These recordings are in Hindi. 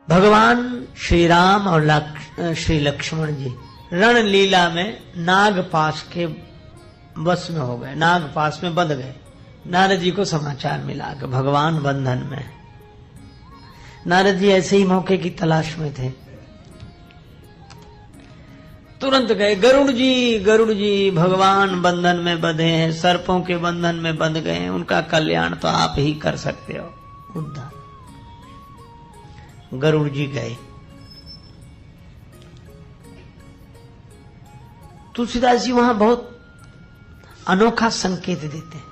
भगवान श्री राम और श्री लक्ष्मण जी रण लीला में नागपाश के वश में हो गए, नागपाश में बंध गए। नारद जी को समाचार मिला कि भगवान बंधन में। नारद जी ऐसे ही मौके की तलाश में थे, तुरंत गए। गरुड़ जी भगवान बंधन में बंधे हैं, सर्पों के बंधन में बंध गए हैं, उनका कल्याण तो आप ही कर सकते हो, उद्धार। गरुड़ जी गए। तुलसीदास जी वहां बहुत अनोखा संकेत देते हैं।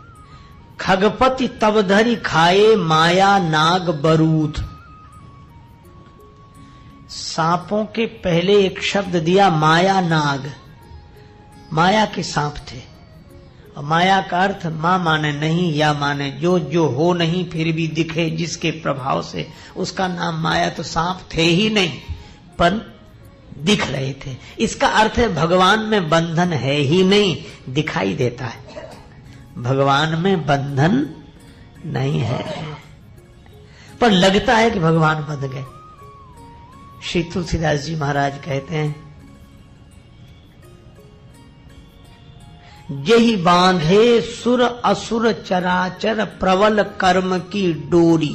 खगपति तब धरि खाए माया नाग बरूथ। सांपों के पहले एक शब्द दिया माया नाग, माया के सांप थे। और माया का अर्थ मां माने नहीं, या माने जो जो हो नहीं फिर भी दिखे जिसके प्रभाव से, उसका नाम माया। तो सांप थे ही नहीं पर दिख रहे थे। इसका अर्थ है भगवान में बंधन है ही नहीं, दिखाई देता है। भगवान में बंधन नहीं है पर लगता है कि भगवान बंध गए। श्री तुलसीदास जी महाराज कहते हैं, यही बांधे सुर असुर चराचर प्रबल कर्म की डोरी।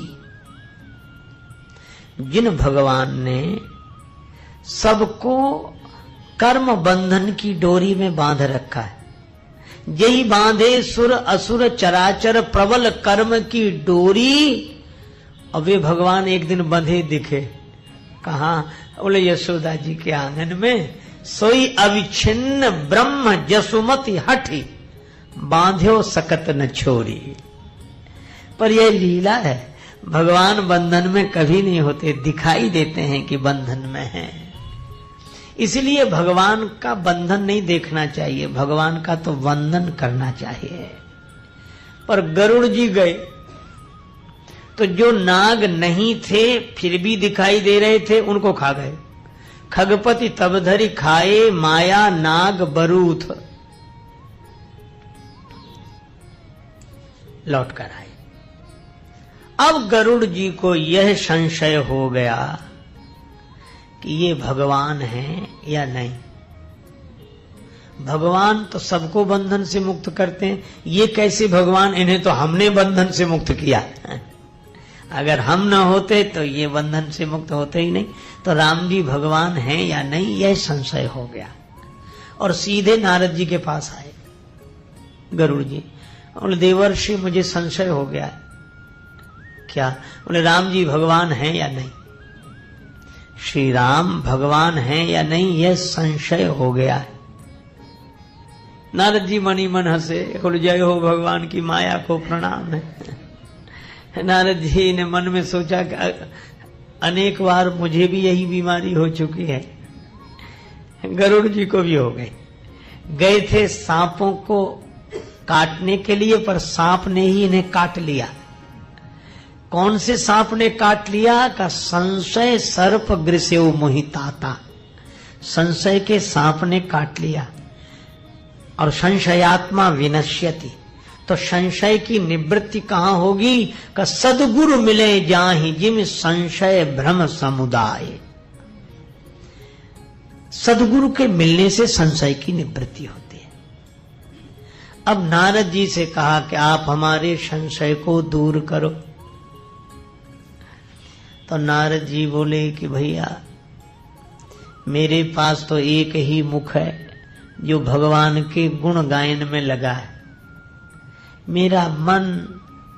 जिन भगवान ने सबको कर्म बंधन की डोरी में बांध रखा है, यही बांधे सुर असुर चराचर प्रबल कर्म की डोरी। और वे भगवान एक दिन बंधे दिखे। कहा? बोले यशोदा जी के आंगन में। सोई अविच्छिन्न ब्रह्म जसुमति हठी, बांध्यो सकत न छोरी। पर यह लीला है, भगवान बंधन में कभी नहीं होते, दिखाई देते हैं कि बंधन में है। इसलिए भगवान का बंधन नहीं देखना चाहिए, भगवान का तो वंदन करना चाहिए। पर गरुड़ जी गए तो जो नाग नहीं थे फिर भी दिखाई दे रहे थे, उनको खा गए। खगपति तब धरि खाए माया नाग बरूथ। लौट कर आए। अब गरुड़ जी को यह संशय हो गया कि ये भगवान हैं या नहीं। भगवान तो सबको बंधन से मुक्त करते हैं, ये कैसे भगवान? इन्हें तो हमने बंधन से मुक्त किया। अगर हम न होते तो ये बंधन से मुक्त होते ही नहीं। तो राम जी भगवान हैं या नहीं, यह संशय हो गया। और सीधे नारद जी के पास आए गरुड़ जी। बोले देवर्षि मुझे संशय हो गया। क्या? बोले राम जी भगवान हैं या नहीं। श्री राम भगवान हैं या नहीं यह संशय हो गया है। नारद जी मनी मन हंसे। बोले जय हो भगवान की माया को प्रणाम है। नारद जी ने मन में सोचा कि अनेक बार मुझे भी यही बीमारी हो चुकी है, गरुड़ जी को भी हो गई। गए थे सांपों को काटने के लिए, पर सांप ने ही इन्हें काट लिया। कौन से सांप ने काट लिया? का संशय सर्प गृसेव मोहिताता। संशय के सांप ने काट लिया। और संशयात्मा विनश्यति, तो संशय की निवृत्ति कहां होगी? का सद्गुरु मिले जाहि जिम संशय भ्रम समुदाय। सद्गुरु के मिलने से संशय की निवृत्ति होती है। अब नारद जी से कहा कि आप हमारे संशय को दूर करो। तो नारद जी बोले कि भैया मेरे पास तो एक ही मुख है जो भगवान के गुण गायन में लगा है। मेरा मन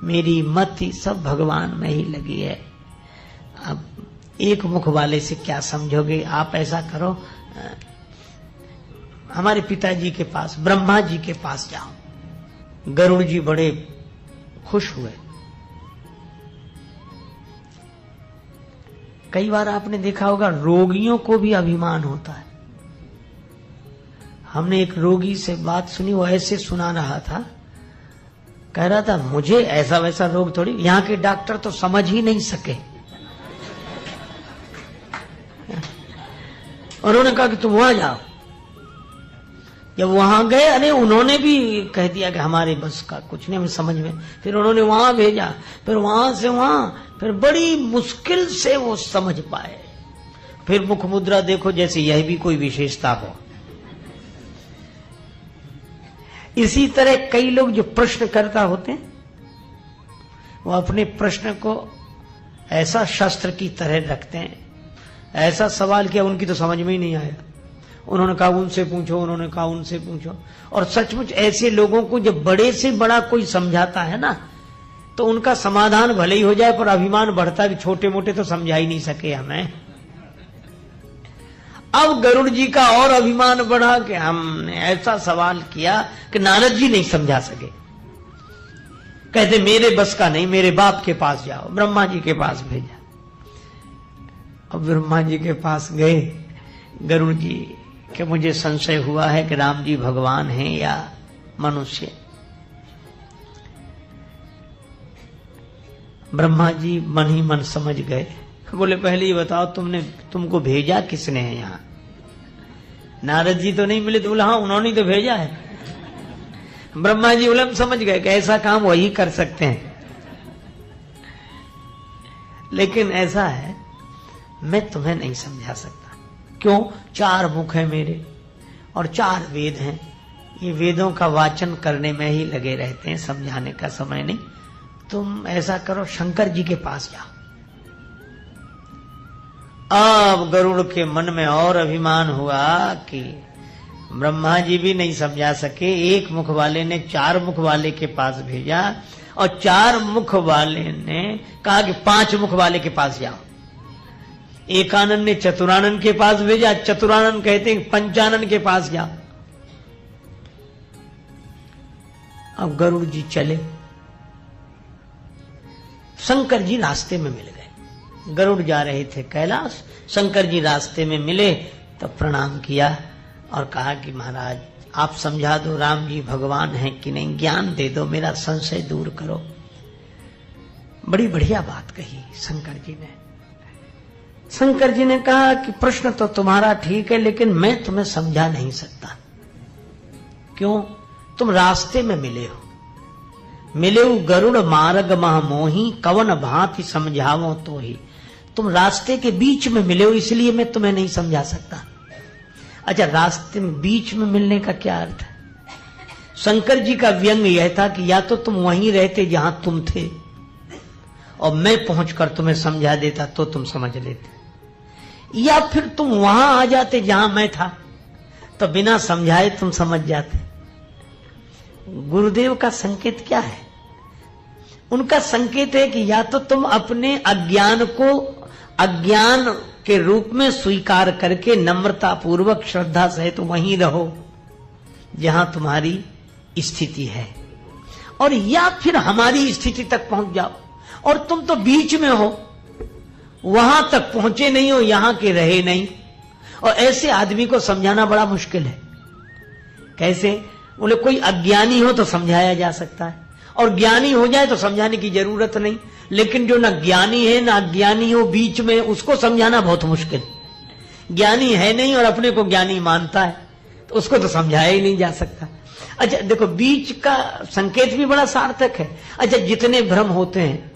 मेरी मति सब भगवान में ही लगी है। अब एक मुख वाले से क्या समझोगे? आप ऐसा करो, हमारे पिताजी के पास ब्रह्मा जी के पास जाओ। गरुड़ जी बड़े खुश हुए। कई बार आपने देखा होगा रोगियों को भी अभिमान होता है। हमने एक रोगी से बात सुनी, वो ऐसे सुना रहा था, कह रहा था मुझे ऐसा वैसा रोग थोड़ी, यहाँ के डॉक्टर तो समझ ही नहीं सके। और उन्होंने कहा कि तुम वहां जाओ, जब वहां गए, अरे उन्होंने भी कह दिया कि हमारे बस का कुछ नहीं, हमें समझ में। फिर उन्होंने वहां भेजा, फिर वहां से वहां, फिर बड़ी मुश्किल से वो समझ पाए। फिर मुख मुद्रा देखो, जैसे यह भी कोई विशेषता हो। इसी तरह कई लोग जो प्रश्नकर्ता होते हैं, वो अपने प्रश्न को ऐसा शस्त्र की तरह रखते हैं। ऐसा सवाल किया, उनकी तो समझ में ही नहीं आया। उन्होंने कहा उनसे पूछो, उन्होंने कहा उनसे पूछो। और सचमुच ऐसे लोगों को जब बड़े से बड़ा कोई समझाता है ना, तो उनका समाधान भले ही हो जाए, पर अभिमान बढ़ता भी, छोटे मोटे तो समझा ही नहीं सके हमें। अब गरुड़ जी का और अभिमान बढ़ा कि हमने ऐसा सवाल किया कि नारद जी नहीं समझा सके। कहते मेरे बस का नहीं, मेरे बाप के पास जाओ। ब्रह्मा जी के पास भेजा। अब ब्रह्मा जी के पास गए गरुड़ जी कि मुझे संशय हुआ है कि राम जी भगवान हैं या मनुष्य। ब्रह्मा जी मन ही मन समझ गए। बोले पहले ये बताओ, तुमको भेजा किसने है यहाँ? नारद जी तो नहीं मिले? तो बोला हाँ, उन्होंने तो भेजा है। ब्रह्मा जी उलम समझ गए कि ऐसा काम वही कर सकते हैं। लेकिन ऐसा है, मैं तुम्हें नहीं समझा सकता। क्यों? 4 मुख है मेरे और 4 वेद हैं। ये वेदों का वाचन करने में ही लगे रहते हैं, समझाने का समय नहीं। तुम ऐसा करो, शंकर जी के पास जाओ। अब गरुड़ के मन में और अभिमान हुआ कि ब्रह्मा जी भी नहीं समझा सके। 1 मुख वाले ने 4 मुख वाले के पास भेजा, और 4 मुख वाले ने कहा कि 5 मुख वाले के पास जाओ। एकानन ने चतुरानन के पास भेजा, चतुरानन कहते हैं पंचानन के पास जाओ। अब गरुड़ जी चले, शंकर जी रास्ते में मिल गए। गरुड़ जा रहे थे कैलाश, शंकर जी रास्ते में मिले तो प्रणाम किया और कहा कि महाराज आप समझा दो राम जी भगवान हैं कि नहीं, ज्ञान दे दो, मेरा संशय दूर करो। बड़ी बढ़िया बात कही शंकर जी ने। शंकर जी ने कहा कि प्रश्न तो तुम्हारा ठीक है, लेकिन मैं तुम्हें समझा नहीं सकता। क्यों? तुम रास्ते में मिले हो। मिले गरुड़ मार्ग मह मोही, कवन भांति समझावो तो ही। तुम रास्ते के बीच में मिले हो, इसलिए मैं तुम्हें नहीं समझा सकता। अच्छा, रास्ते में बीच में मिलने का क्या अर्थ है? शंकर जी का व्यंग यह था कि या तो तुम वहीं रहते जहां तुम थे और मैं पहुंचकर तुम्हें समझा देता तो तुम समझ लेते, या फिर तुम वहां आ जाते जहां मैं था तो बिना समझाए तुम समझ जाते। गुरुदेव का संकेत क्या है? उनका संकेत है कि या तो तुम अपने अज्ञान को अज्ञान के रूप में स्वीकार करके नम्रता पूर्वक श्रद्धा सहित वहीं रहो जहां तुम्हारी स्थिति है, और या फिर हमारी स्थिति तक पहुंच जाओ। और तुम तो बीच में हो, वहां तक पहुंचे नहीं हो, यहां के रहे नहीं। और ऐसे आदमी को समझाना बड़ा मुश्किल है। कैसे? बोले कोई अज्ञानी हो तो समझाया जा सकता है, और ज्ञानी हो जाए तो समझाने की जरूरत नहीं। लेकिन जो ना ज्ञानी है ना अज्ञानी हो, बीच में, उसको समझाना बहुत मुश्किल। ज्ञानी है नहीं और अपने को ज्ञानी मानता है, तो उसको तो समझाया ही नहीं जा सकता। अच्छा देखो, बीच का संकेत भी बड़ा सार्थक है। अच्छा, जितने भ्रम होते हैं,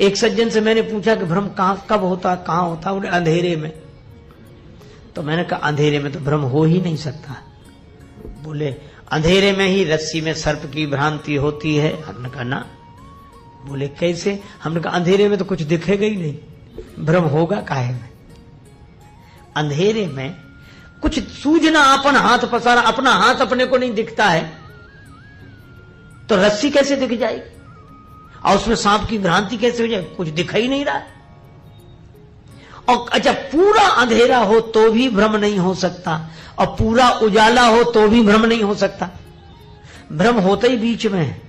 एक सज्जन से मैंने पूछा कि भ्रम कब होता, कहां होता? बोले अंधेरे में। तो मैंने कहा अंधेरे में तो भ्रम हो ही नहीं सकता। बोले अंधेरे में ही रस्सी में सर्प की भ्रांति होती है। हमने कहा ना। बोले कैसे? हमने कहा अंधेरे में तो कुछ दिखेगा ही नहीं, भ्रम होगा काहे में? अंधेरे में कुछ सूझना, अपन हाथ पसारा, अपना हाथ अपने को नहीं दिखता है तो रस्सी कैसे दिख जाएगी? और उसमें सांप की भ्रांति कैसे हो जाए? कुछ दिख ही नहीं रहा। और अच्छा, पूरा अंधेरा हो तो भी भ्रम नहीं हो सकता, और पूरा उजाला हो तो भी भ्रम नहीं हो सकता। भ्रम होता ही बीच में है,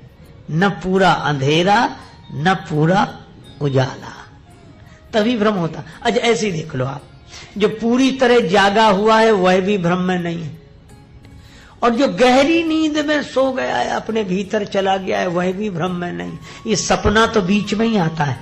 न पूरा अंधेरा न पूरा उजाला, तभी भ्रम होता। अच्छा ऐसे ही देख लो आप, जो पूरी तरह जागा हुआ है वह भी भ्रम में नहीं है, और जो गहरी नींद में सो गया है, अपने भीतर चला गया है, वह भी भ्रम में नहीं। ये सपना तो बीच में ही आता है,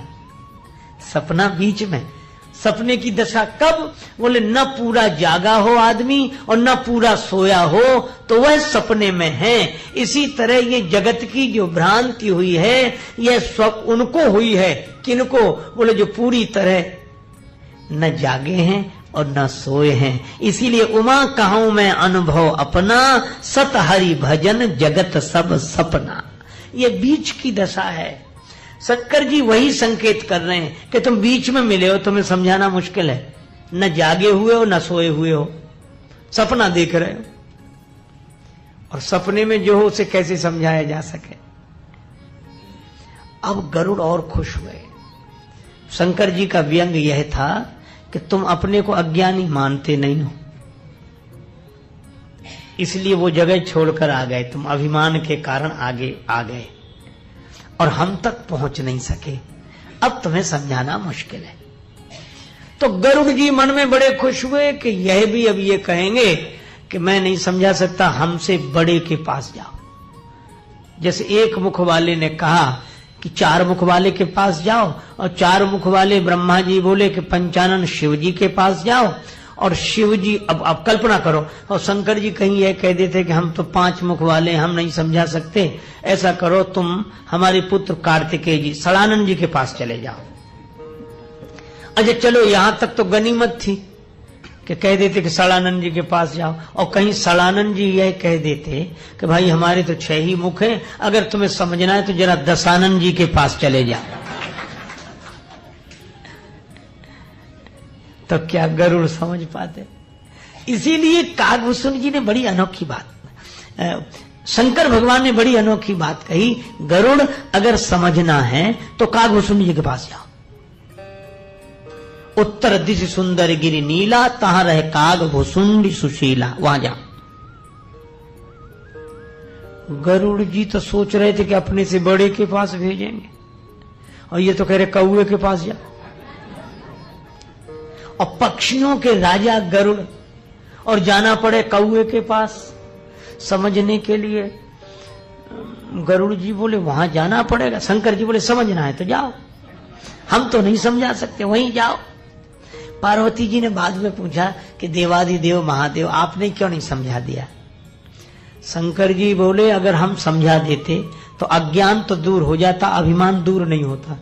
सपना बीच में। सपने की दशा कब? बोले न पूरा जागा हो आदमी और न पूरा सोया हो तो वह सपने में है। इसी तरह ये जगत की जो भ्रांति हुई है यह उनको हुई है। किनको? बोले जो पूरी तरह न जागे हैं और न सोए हैं। इसीलिए उमा कहूं मैं अनुभव अपना, सत हरि भजन जगत सब सपना। ये बीच की दशा है। शंकर जी वही संकेत कर रहे हैं कि तुम बीच में मिले हो, तुम्हें समझाना मुश्किल है। न जागे हुए हो न सोए हुए हो, सपना देख रहे हो, और सपने में जो हो उसे कैसे समझाया जा सके। अब गरुड़ और खुश हुए। शंकर जी का व्यंग यह था कि तुम अपने को अज्ञानी मानते नहीं हो, इसलिए वो जगह छोड़कर आ गए। तुम अभिमान के कारण आगे आ गए और हम तक पहुंच नहीं सके। अब तुम्हें समझाना मुश्किल है। तो गरुड़ जी मन में बड़े खुश हुए कि यह भी अब ये कहेंगे कि मैं नहीं समझा सकता, हमसे बड़े के पास जाओ। जैसे एक मुख वाले ने कहा कि चार मुख वाले के पास जाओ, और चार मुख वाले ब्रह्मा जी बोले कि पंचानन शिव जी के पास जाओ, और शिव जी अब कल्पना करो, और शंकर जी कहीं यह कह देते कि हम तो पांच मुख वाले, हम नहीं समझा सकते। ऐसा करो तुम हमारे पुत्र कार्तिकेय जी सड़ानंद जी के पास चले जाओ। अच्छा चलो, यहां तक तो गनीमत थी कि कह देते कि सड़ानंद जी के पास जाओ, और कहीं सड़ानंद जी यह कह देते कि भाई हमारे तो 6 ही मुख हैं, अगर तुम्हें समझना है तो जरा दशानंद जी के पास चले जाओ। तो क्या गरुड़ समझ पाते? इसीलिए कागभूषण जी ने बड़ी अनोखी बात, शंकर भगवान ने बड़ी अनोखी बात कही, गरुड़ अगर समझना है तो कागभूषण जी के पास जाओ। उत्तर दिश सुंदर गिरि नीला, तहां रहे कागभूषुंडी सुशीला, वहां जाओ। गरुड़ जी तो सोच रहे थे कि अपने से बड़े के पास भेजेंगे, और ये तो कह रहे कौए के पास जाओ। और पक्षियों के राजा गरुड़, और जाना पड़े कौए के पास समझने के लिए। गरुड़ जी बोले वहां जाना पड़ेगा। शंकर जी बोले समझना है तो जाओ, हम तो नहीं समझा सकते, वहीं जाओ। पार्वती जी ने बाद में पूछा कि देवाधिदेव महादेव आपने क्यों नहीं समझा दिया? शंकर जी बोले अगर हम समझा देते तो अज्ञान तो दूर हो जाता, अभिमान दूर नहीं होता।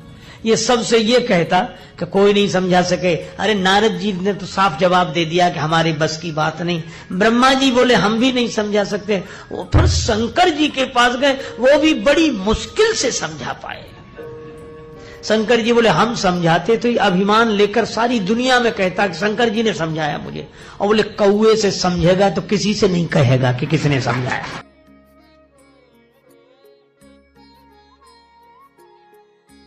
ये सबसे ये कहता कि कोई नहीं समझा सके। अरे नारद जी ने तो साफ जवाब दे दिया कि हमारी बस की बात नहीं। ब्रह्मा जी बोले हम भी नहीं समझा सकते। वो फिर शंकर जी के पास गए, वो भी बड़ी मुश्किल से समझा पाए। शंकर जी बोले हम समझाते तो ये अभिमान लेकर सारी दुनिया में कहता कि शंकर जी ने समझाया मुझे। और बोले कौए से समझेगा तो किसी से नहीं कहेगा कि किसने समझाया।